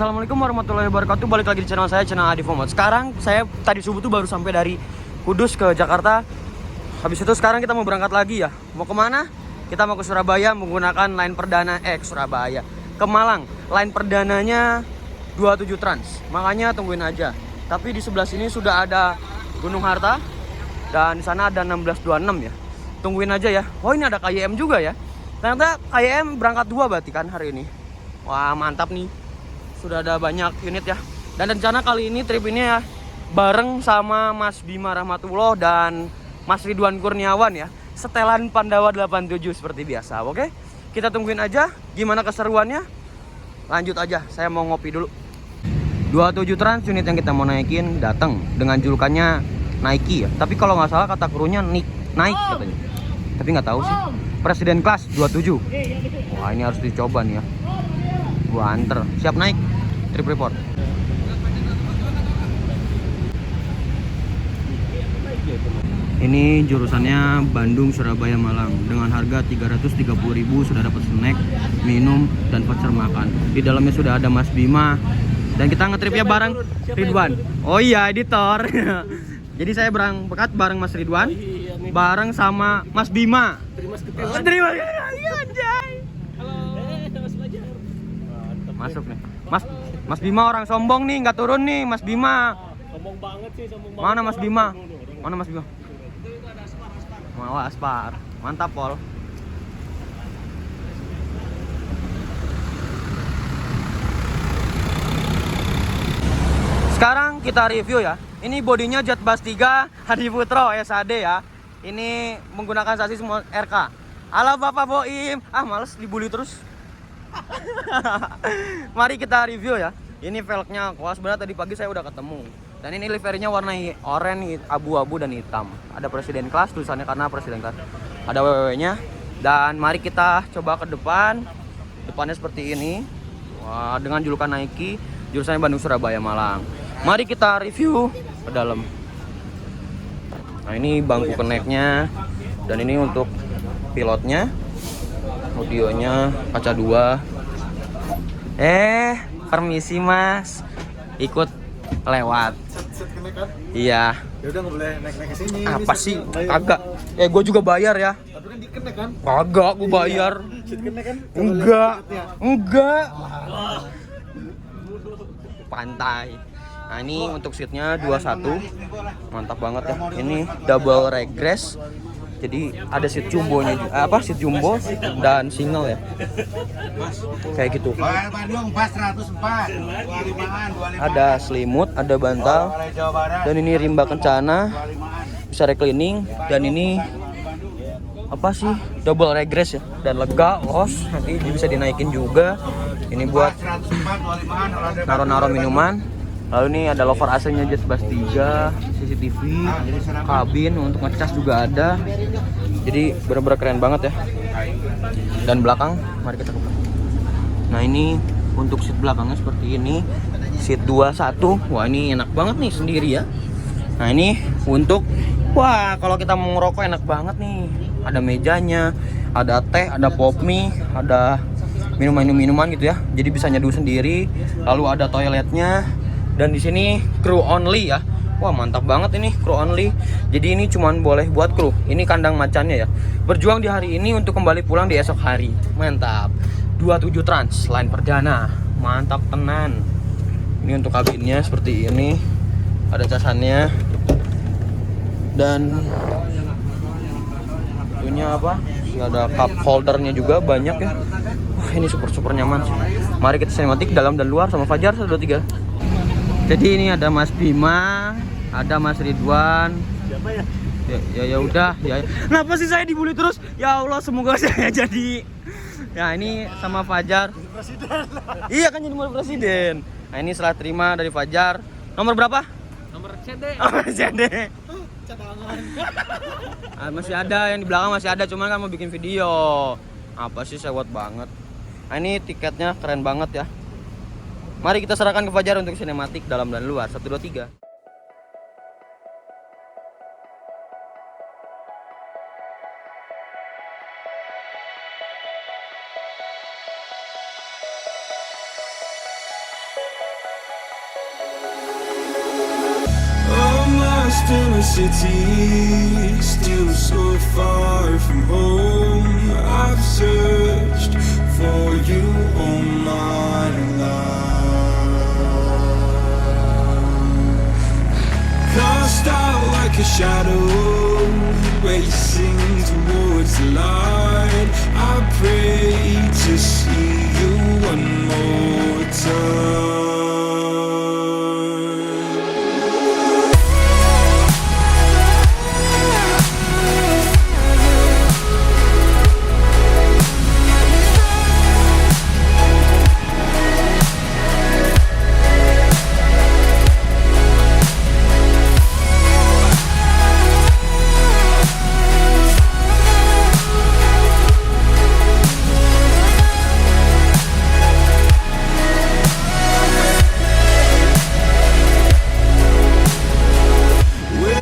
Assalamualaikum warahmatullahi wabarakatuh. Balik lagi di channel saya, channel Adi Fomot. Sekarang saya tadi subuh tuh baru sampai dari Kudus ke Jakarta. Habis itu sekarang kita mau berangkat lagi ya. Mau kemana? Kita mau ke Surabaya menggunakan line perdana ke Surabaya. Ke Malang. Line perdananya 27 Trans. Makanya tungguin aja. Tapi di sebelah sini sudah ada Gunung Harta dan di sana ada 1626 ya. Tungguin aja ya. Oh, ini ada KYM juga ya. Ternyata KYM berangkat 2 berarti kan hari ini. Wah, mantap nih. Sudah ada banyak unit ya. Dan rencana kali ini trip ini ya bareng sama Mas Bima Rahmatullah dan Mas Ridwan Kurniawan ya. Setelan Pandawa 87 seperti biasa. Oke? Kita tungguin aja gimana keseruannya. Lanjut aja, saya mau ngopi dulu. 27 Trans unit yang kita mau naikin datang dengan julukannya Nike ya. Tapi kalau nggak salah kata krunya Nike katanya. Tapi nggak tahu sih. Presiden kelas 27. Wah, ini harus dicoba nih ya. Gua anter. Siap naik. Trip report. Ini jurusannya Bandung Surabaya Malang dengan harga 330.000 sudah dapat snack, minum dan voucher makan. Di dalamnya sudah ada Mas Bima dan kita ngetripnya bareng Ridwan. Oh iya, editor. Jadi saya berangkat bareng Mas Ridwan, bareng sama Mas Bima. Terima kasih. Masuk nih. Mas Bima orang sombong nih, nggak turun nih Mas Bima. Sombong banget sih, sombong banget. Mana Mas Bima? Mana Mas Bima? Mau aspar. Mantap, Pol. Sekarang kita review ya. Ini bodinya Jetbus 3 Hadi Putro SAD ya. Ini menggunakan sasis RK. Halo Bapak Boim. Ah, males dibully terus. Mari kita review ya. Ini velgnya, wah sebenarnya tadi pagi saya udah ketemu. Dan ini liverynya warna oranye, abu-abu dan hitam. Ada presiden kelas tulisannya karena presiden kelas. Ada WW-nya. Dan mari kita coba ke depan. Depannya seperti ini. Wah, dengan julukan Nike, jurusannya Bandung Surabaya Malang. Mari kita review ke dalam. Nah, ini bangku keneknya. Dan ini untuk pilotnya. Audionya kaca 2. Permisi Mas, ikut lewat. Iya. Ya udah nggak boleh naik ke sini. Apa sih? Kagak. Gue juga bayar ya. Tapi kan dikenek kan? Kagak, gue bayar. Kan? Enggak. Pantai. Nah, ini untuk seatnya 21. Mantap banget ya. Ini double regress. Jadi ada seat jumbonya juga, seat jumbo dan single ya. Kayak gitu. Ada selimut, ada bantal. Dan ini rimba kencana. Bisa reclining dan ini double regress ya. Dan lega, nanti bisa dinaikin juga. Ini buat naro-naro minuman. Lalu ini ada lover AC-nya Jetbus 3, CCTV, kabin untuk ngecas juga ada. Jadi bener-bener keren banget ya. Dan belakang, mari kita buka. Nah, ini untuk seat belakangnya seperti ini. Seat 21. Wah, ini enak banget nih sendiri ya. Nah, ini untuk kalau kita mau ngerokok enak banget nih. Ada mejanya, ada teh, ada pop mie, ada minuman gitu ya. Jadi bisa nyeduh sendiri. Lalu ada toiletnya. Dan di sini crew only ya. Wah, mantap banget ini crew only. Jadi ini cuman boleh buat kru. Ini kandang macannya ya. Berjuang di hari ini untuk kembali pulang di esok hari. Mantap. 27 Trans line perdana. Mantap tenan. Ini untuk kabinnya seperti ini. Ada casannya. Dan itunya ada cup holdernya juga banyak ya. Wah, ini super nyaman sih. Mari kita sinematik dalam dan luar sama Fajar 1 2 3. Jadi ini ada Mas Bima, ada Mas Ridwan. Siapa ya? Ya udah, ya. Kenapa sih saya dibully terus? Ya Allah, semoga saya jadi. Ya, ini sama Fajar. Presiden. Iya kan, jadi murid presiden. Nah, ini setelah terima dari Fajar. Nomor berapa? Nomor CD. CD. Cadangan. Masih ada yang di belakang, masih ada, cuman kan mau bikin video. Apa sih, sewot banget. Nah, ini tiketnya keren banget ya. Mari kita serahkan ke Fajar untuk sinematik dalam dan luar. 1 2 3. Lost in a city, still so far from home. I've searched for you all my life. Cast out like a shadow, racing towards the light. I pray to see you one more time.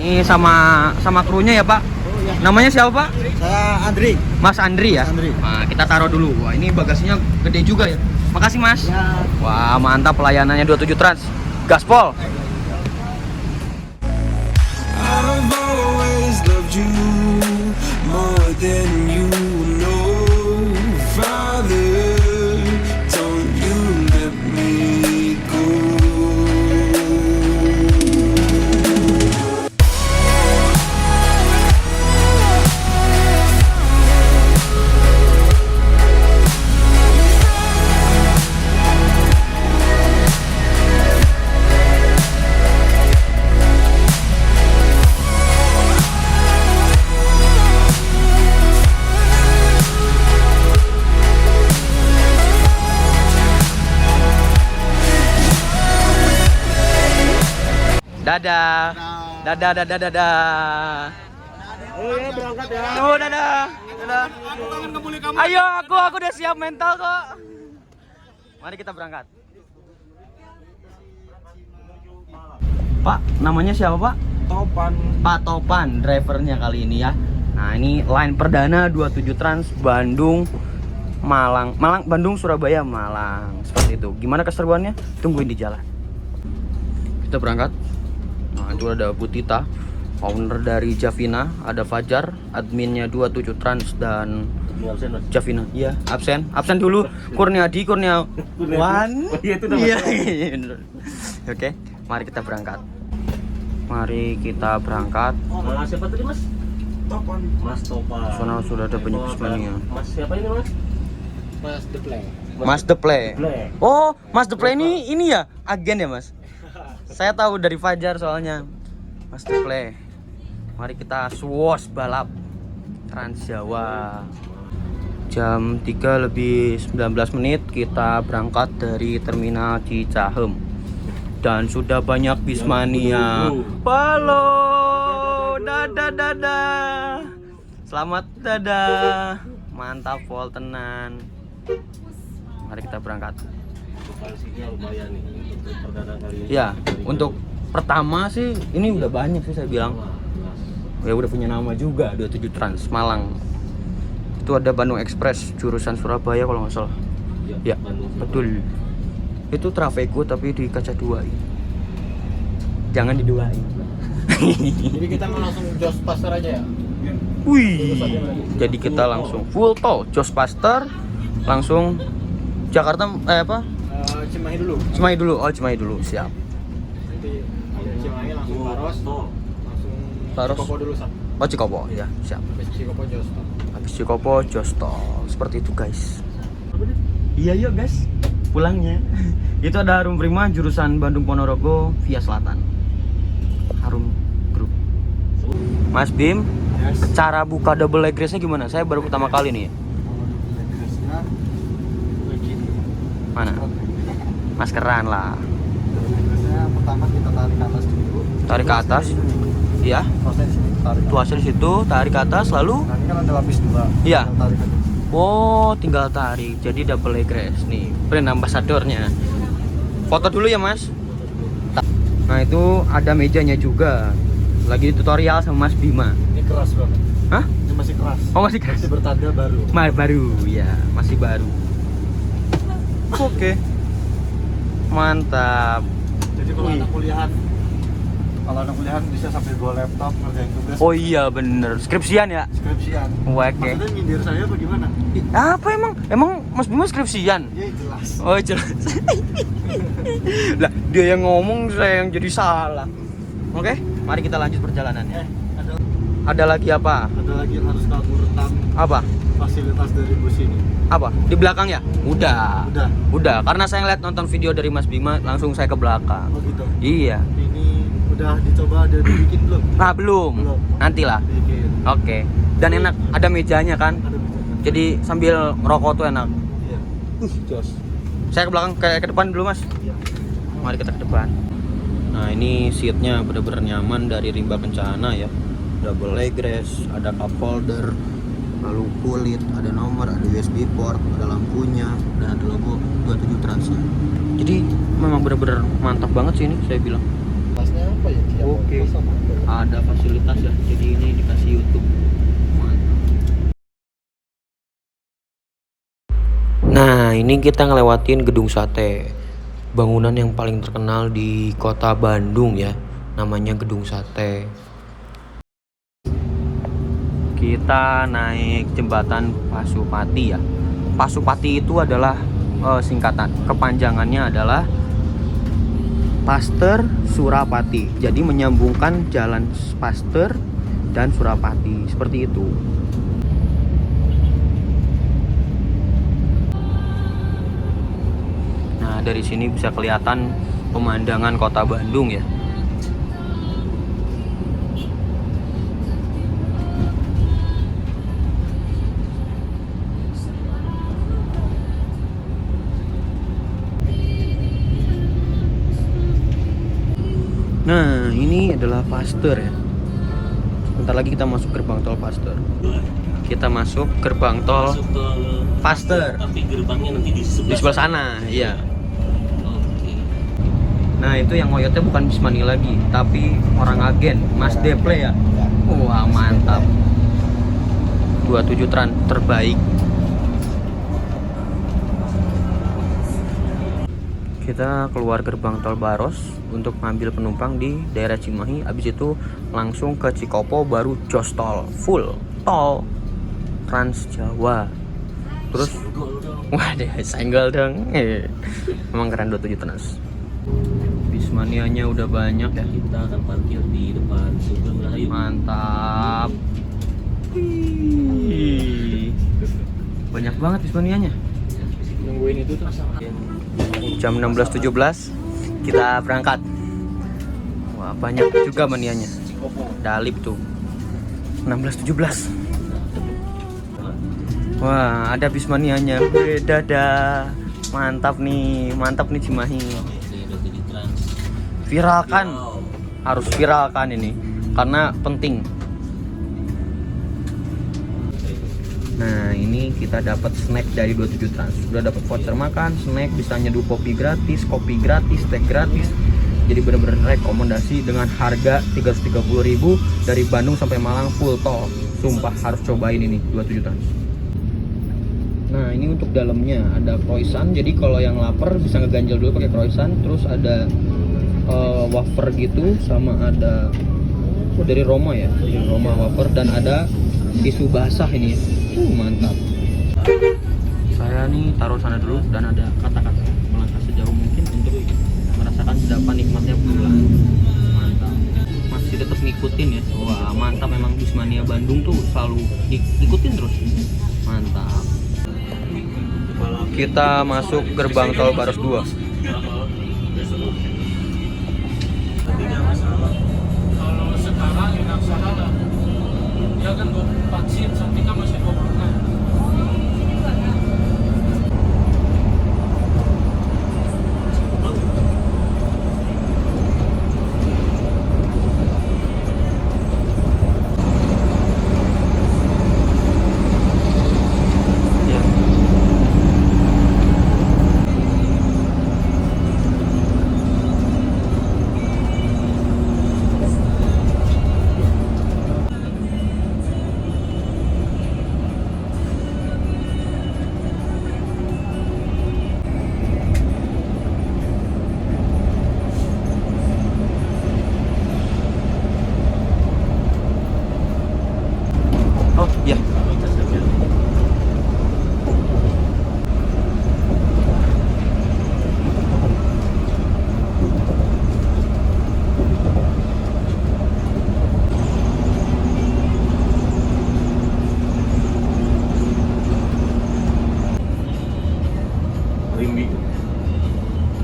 Ini sama krunya ya Pak. Namanya siapa Pak? Saya Andri. Mas Andri ya. Andri. Nah, kita taruh dulu. Wah ini bagasinya gede juga ya. Makasih Mas. Ya. Wah mantap pelayanannya 27 Trans. Gaspol. I've always loved you more than you know. Father, don't you let me go. Dadah. Dadah. Oh ya berangkat ya. Oh dadah. Ayo aku udah siap mental kok. Mari kita berangkat. Pak, namanya siapa Pak? Topan. Pak Topan, drivernya kali ini ya. Nah ini line perdana 27 Trans Bandung Bandung Surabaya Malang, seperti itu. Gimana keseruannya? Tungguin di jalan. Kita berangkat. Nah itu ada Bu Tita, owner dari Javina, ada Fajar, adminnya 27 Trans dan Javina. Iya, absen dulu. Kurniadi, Kurniawan. Iya itu Iya. Oke, mari kita berangkat. Mas siapa tadi Mas? Topan. Mas Topan. Sana sudah ada banyak bismania. Mas siapa ini Mas? Mas The Play. Mas The Play. Oh, Mas The Play ini ya agen ya Mas? Saya tahu dari Fajar soalnya. Mas The Play. Mari kita swos balap Trans Jawa. Jam 3:19 kita berangkat dari terminal Cicahem. Dan sudah banyak bismania. Halo. Dadah. Selamat dadah. Mantap Voltenan. Mari kita berangkat. Lumayan nih untuk perdana kali ini. Ya, untuk pertama sih ini udah banyak sih saya bilang. Ya udah punya nama juga 27 Trans Malang. Itu ada Bandung Express jurusan Surabaya kalau nggak salah. Ya, betul. Itu Traveco tapi di kaca 2. Jangan diduain. Jadi kita mau langsung Jos Pasar aja ya? Wih. Jadi kita langsung full tol Jos Pasteur langsung Jakarta Cimahi dulu. Cimahi dulu, siap. Nanti Cimahi langsung Paros, langsung Paros. Cikopo dulu Sam. Oh Cikopo, ya, siap. Habis Cikopo Jos. Habis Cikopo Jos tol. Seperti itu, guys. Iya, yuk, guys. Pulangnya. Itu ada Harum Prima jurusan Bandung Ponorogo via selatan. Harum Group. Mas Bim, Yes. cara buka double leg race-nya gimana? Saya baru pertama kali nih. Mana? Maskeran lah. Pertama kita tarik ke atas dulu. Tarik ke atas. Iya. Proses tarik. Tuasnya di situ, tarik ke atas lalu. Nah, ini kan ada lapis 2. Iya. Tarik aja. Oh, tinggal tarik. Jadi double leg race nih. Brand ambassadornya. Foto dulu ya, Mas. Nah, itu ada mejanya juga. Lagi tutorial sama Mas Bima. Ini keras banget. Hah? Ini masih keras. Oh, masih keras. Masih bertanda baru. Baru, ya, masih baru. Oke. Mantap. Jadi kalau anak kuliahan Kalau anak kuliahan bisa sambil bawa laptop ngerjain tugas. Oh iya bener, skripsian ya? Skripsian. Oke. Maksudnya nyindir saya apa gimana? Apa emang? Emang Mas Bima skripsian? Ya jelas. Oh jelas. Lah dia yang ngomong, saya yang jadi salah. Oke, mari kita lanjut perjalanannya. Ada lagi apa? Ada lagi yang harus kamu rekam Apa? fasilitas dari bus ini. Apa? Di belakang ya? Udah. Udah. Udah, karena saya ngeliat nonton video dari Mas Bima, langsung saya ke belakang. Oh gitu. Iya. Ini udah dicoba ada dibikin belum? Nah, belum. Belum. Nantilah. Bikin. Oke. Dan enak, ada mejanya kan? Ada bikin. Jadi sambil ngerokok tuh enak. Iya. Jos. Saya ke belakang, ke depan dulu, Mas. Iya. Mari kita ke depan. Nah, ini seatnya bener-bener nyaman dari rimba kencana ya. Double leg rest, ada cup holder, lalu kulit, ada nomor, ada USB port, ada lampunya, dan ada logo 27 Trans. Jadi memang bener-bener mantap banget sih ini, saya bilang. Pasnya apa ya? Dia Oke. pas sama apa ya? Ada fasilitas ya, jadi ini dikasih YouTube. Mantap. Nah, ini kita ngelewatin Gedung Sate. Bangunan yang paling terkenal di kota Bandung ya, namanya Gedung Sate. Kita naik jembatan Pasupati ya. Pasupati itu adalah singkatan, kepanjangannya adalah Pasteur Surapati. Jadi menyambungkan jalan Pasteur dan Surapati, seperti itu. Nah, dari sini bisa kelihatan pemandangan kota Bandung ya. Nah, ini adalah Pasteur ya. Sebentar lagi kita masuk gerbang tol Pasteur. Kita masuk gerbang tol Masuk ke Pasteur. tapi gerbangnya nanti di sebelah. Di sebelah sana, iya. Oke. Nah, itu yang ngoyotnya bukan Bismani lagi, tapi orang agen, Mas Deple ya. Wah, mantap. 27 Trans terbaik. Kita keluar gerbang tol Baros untuk ngambil penumpang di daerah Cimahi. Abis itu langsung ke Cikopo, baru jos tol full tol Trans Jawa. Terus waduh, senggol dong. Emang keren 27 Trans. Bismanianya udah banyak ya. Kita akan parkir di depan Sugeng Rahayu. Mantap. Wih. Banyak banget Bismanianya. Nungguin itu tuh. Jam 16.17 kita berangkat. Wah, banyak juga manianya. Dalip tuh 16.17. Wah, ada Bismanianya. Dadah. Mantap nih Cimahi. Ini 27 Trans. Viralkan. Harus viralkan ini karena penting. Nah, ini kita dapat snack dari 27 Trans. Sudah dapat voucher makan, snack, bisa nyeduh kopi gratis, teh gratis. Jadi benar-benar rekomendasi dengan harga 330.000 dari Bandung sampai Malang full tol. Sumpah harus cobain ini 27 Trans. Nah, ini untuk dalamnya ada croissant. Jadi kalau yang lapar bisa ngeganjel dulu pakai croissant. Terus ada wafer gitu, sama ada dari Roma ya, dari Roma wafer, dan ada tisu basah ini. Mantap. Saya nih taruh sana dulu dan ada kata-kata melangkah sejauh mungkin untuk merasakan sedapan nikmatnya bulan. Mantap. Masih tetap ngikutin ya. Wah, mantap, memang Bismania Bandung tuh selalu ngikutin terus. Mantap. Kita masuk gerbang tol Baros 2. Kalau sekarang enak salah dia kan 24 SIM, tapi kan masih 26.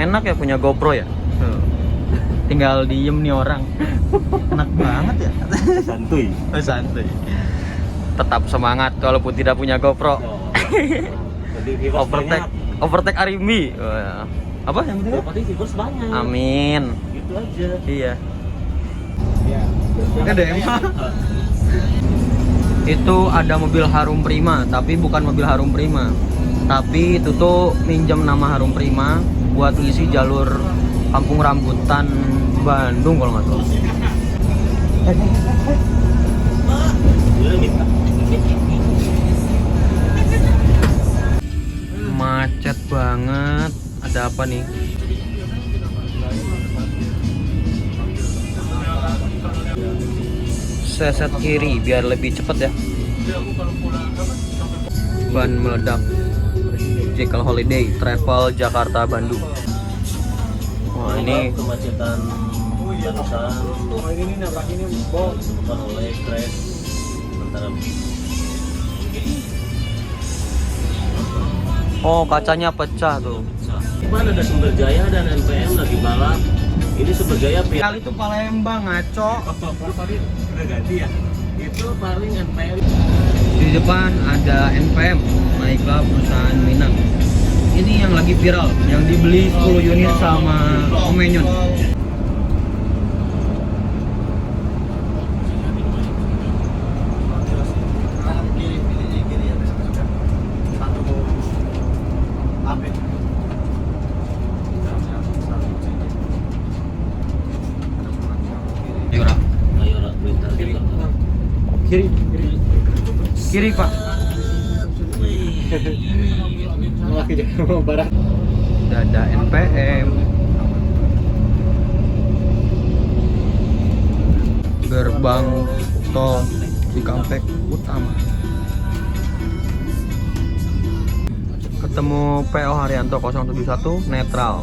Enak ya punya GoPro ya. Tinggal diem nih orang. Enak banget ya. Santuy. Santai. Tetap semangat walaupun tidak punya GoPro. Jadi viewers banyak. Overtake Arimbi. Wah. Apa yang penting? Yang penting viewers banyak. Amin. Gitu aja. Iya. Ya. Ada emang. Itu ada mobil Harum Prima, tapi bukan mobil Harum Prima. Tapi itu tuh minjem nama Harum Prima buat ngisi jalur Kampung Rambutan Bandung kalau nggak salah. Macet banget. Ada apa nih? Seset kiri biar lebih cepet ya. Ban meledak. Jekyll Holiday Travel Jakarta Bandung. Wah ini kemacetan barusan Ini nabrak ini bom. disebabkan oleh crash antara oh kacanya pecah tuh. Mana ada Sumber Jaya dan NPM lagi balap. Ini Sumber Jaya pihak Kali itu Palembang ngaco. udah ganti ya. Itu paling NPM. Di depan ada NPM, naiklah perusahaan Minang. Ini yang lagi viral, yang dibeli 10 unit sama Omenyon. Ayora. Ayora Blitar Jakarta. Kiri. Kiri pak. Laki Jawa Barat. Ada NPM. Gerbang tol Cikampek Utama. Ketemu PO Haryanto 071 netral.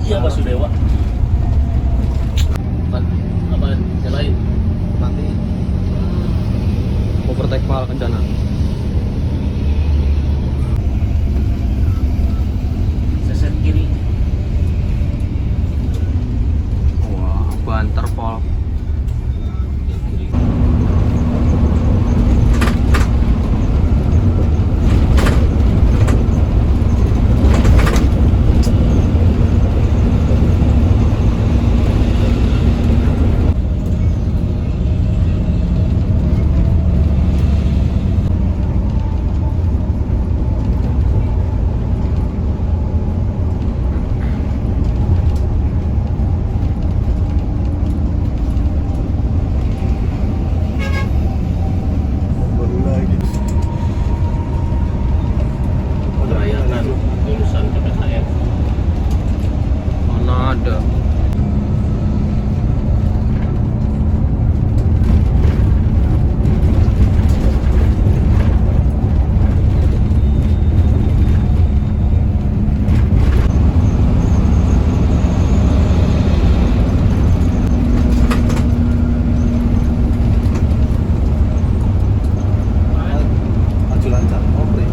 Iya Pak Sudewa. Apa yang lain? Mati. Overtake Mahal Kencana. Seset kiri. Wah, ban terpol. Merayakan lulusan PPKN. Mana ada? Maju lancar. Oh, bre.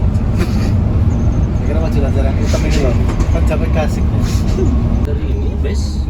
Saya kira maju lancar yang hitam ini loh. Kan capek kasih. Dari ini base